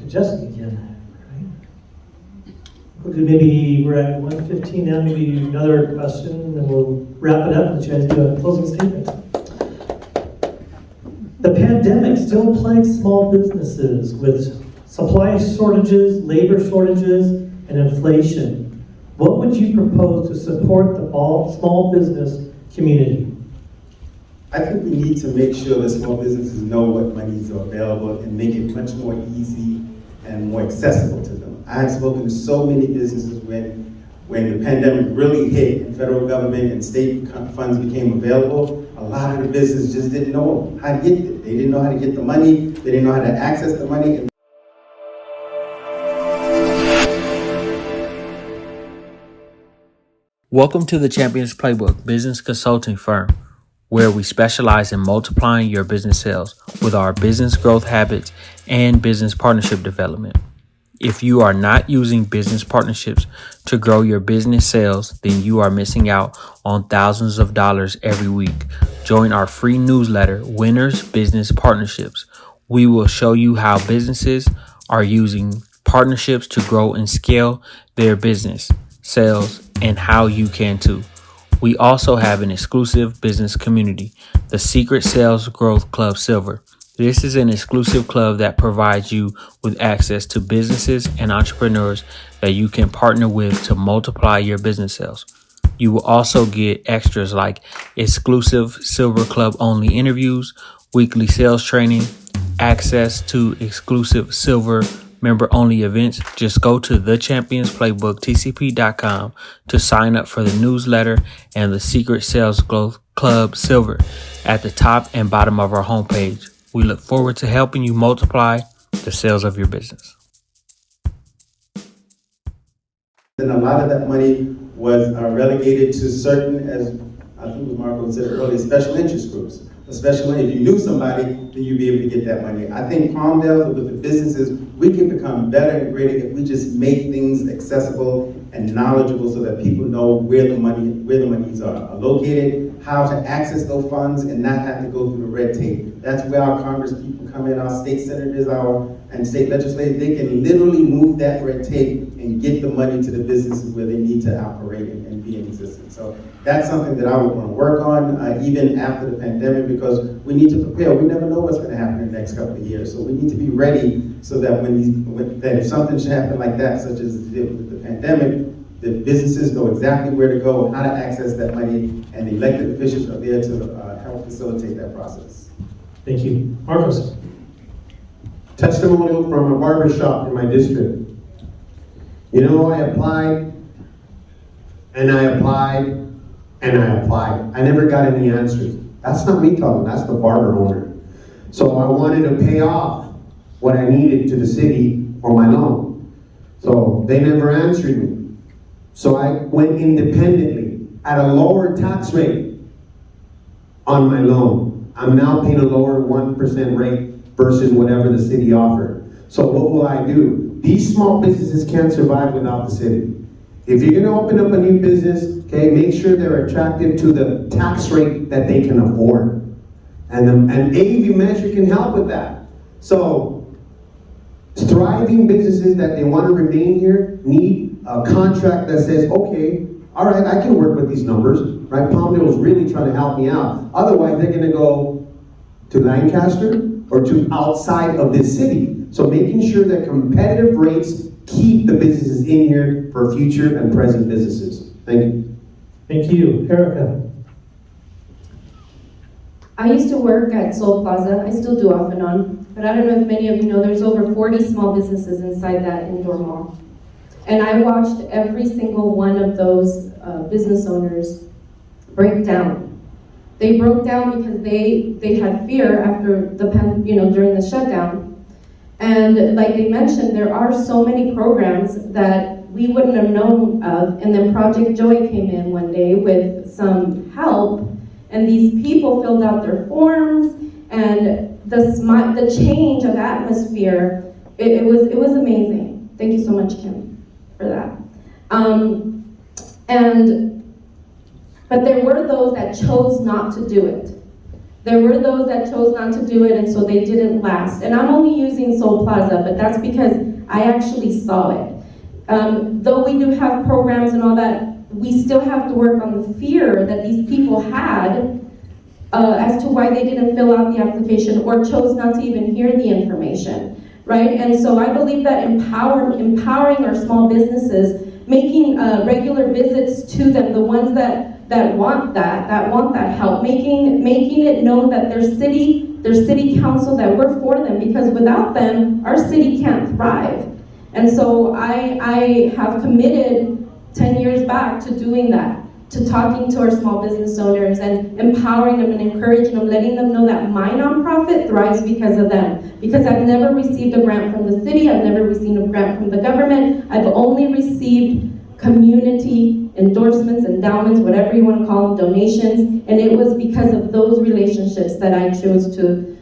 Jessica again, right? Okay, maybe we're at 1:15 now, maybe another question, and we'll wrap it up and let you guys do a closing statement. The pandemic still plagues small businesses with supply shortages, labor shortages, and inflation. What would you propose to support the small business community? I think we need to make sure that small businesses know what monies are available and make it much more easy and more accessible to them. I have spoken to so many businesses when the pandemic really hit and federal government and state funds became available. A lot of the businesses just didn't know how to get it. They didn't know how to get the money. They didn't know how to access the money. Welcome to the Champions Playbook business consulting firm, where we specialize in multiplying your business sales with our business growth habits and business partnership development. If you are not using business partnerships to grow your business sales, then you are missing out on thousands of dollars every week. Join our free newsletter, Winners Business Partnerships. We will show you how businesses are using partnerships to grow and scale their business sales, and how you can too. We also have an exclusive business community, the Secret Sales Growth Club Silver. This is an exclusive club that provides you with access to businesses and entrepreneurs that you can partner with to multiply your business sales. You will also get extras like exclusive Silver Club only interviews, weekly sales training, access to exclusive Silver member only events. Just go to thechampionsplaybooktcp.com to sign up for the newsletter and the Secret Sales Growth Club Silver at the top and bottom of our homepage. We look forward to helping you multiply the sales of your business. And a lot of that money was relegated to certain, as I think Marco said earlier, special interest groups. Especially if you knew somebody, then you'd be able to get that money. I think Palmdale, with the businesses, we can become better and greater if we just make things accessible and knowledgeable so that people know where the monies are located, how to access those funds and not have to go through the red tape. That's where our Congress people come in, our state senators, and state legislators. They can literally move that red tape and get the money to the businesses where they need to operate and be in existence. So that's something that I would want to work on even after the pandemic, because we need to prepare. We never know what's going to happen in the next couple of years. So we need to be ready so that that if something should happen like that, such as with the pandemic, the businesses know exactly where to go, how to access that money, and the elected officials are there to help facilitate that process. Thank you. Marcos. Testimonial from a barber shop in my district. You know, I applied, and I applied, and I applied. I never got any answers. That's not me talking, that's the barber owner. So I wanted to pay off what I needed to the city for my loan. So they never answered me. So I went independently at a lower tax rate on my loan. I'm now paying a lower 1% rate versus whatever the city offered. So what will I do? These small businesses can't survive without the city. If you're gonna open up a new business, okay, make sure they're attractive to the tax rate that they can afford. And AV measure can help with that. So thriving businesses that they want to remain here need a contract that says, okay, all right, I can work with these numbers, right? Palmdale is really trying to help me out. Otherwise, they're gonna go to Lancaster or to outside of this city. So making sure that competitive rates keep the businesses in here for future and present businesses. Thank you. Thank you. Erica. I used to work at Soul Plaza. I still do off and on, but I don't know if many of you know there's over 40 small businesses inside that indoor mall. And I watched every single one of those business owners break down. They broke down because they had fear after during the shutdown. And like they mentioned, there are so many programs that we wouldn't have known of. And then Project Joy came in one day with some help, and these people filled out their forms, and the change of atmosphere, it was amazing. Thank you so much, Kim, for that. But there were those that chose not to do it. There were those that chose not to do it, and so they didn't last. And I'm only using Soul Plaza, but that's because I actually saw it. Though we do have programs and all that, we still have to work on the fear that these people had as to why they didn't fill out the application or chose not to even hear the information, right? And so I believe that empowering our small businesses, making regular visits to them, the ones that want that help, making it known that their city council, that we're for them, because without them, our city can't thrive. And so I have committed 10 years back to doing that, to talking to our small business owners and empowering them and encouraging them, letting them know that my nonprofit thrives because of them. Because I've never received a grant from the city, I've never received a grant from the government, I've only received community endorsements, endowments, whatever you want to call them, donations, and it was because of those relationships that I chose to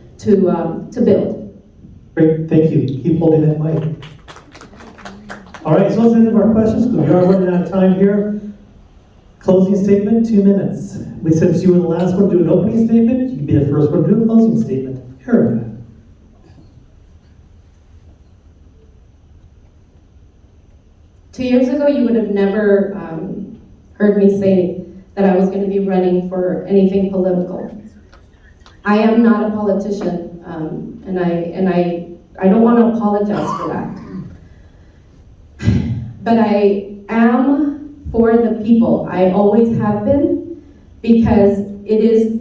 build. Great, thank you. Keep holding that mic. All right, so that's the end of our questions, because we are running out of time here. Closing statement, 2 minutes. Since you were the last one to do an opening statement, you can be the first one to do a closing statement. Erica. Two years ago, you would have never heard me say that I was going to be running for anything political. I am not a politician, and I don't want to apologize for that. But I am for the people. I always have been, because it is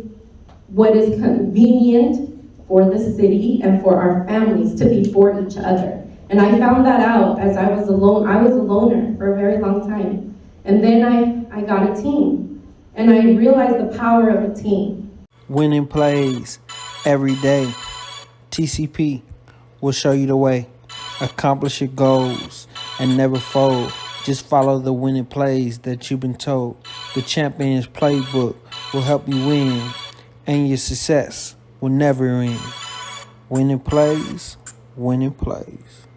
what is convenient for the city and for our families to be for each other. And I found that out as I was alone. I was a loner for a very long time. And then I got a team. And I realized the power of a team. Winning plays every day. TCP will show you the way. Accomplish your goals and never fold. Just follow the winning plays that you've been told. The Champion's Playbook will help you win, and your success will never end. Winning plays, winning plays.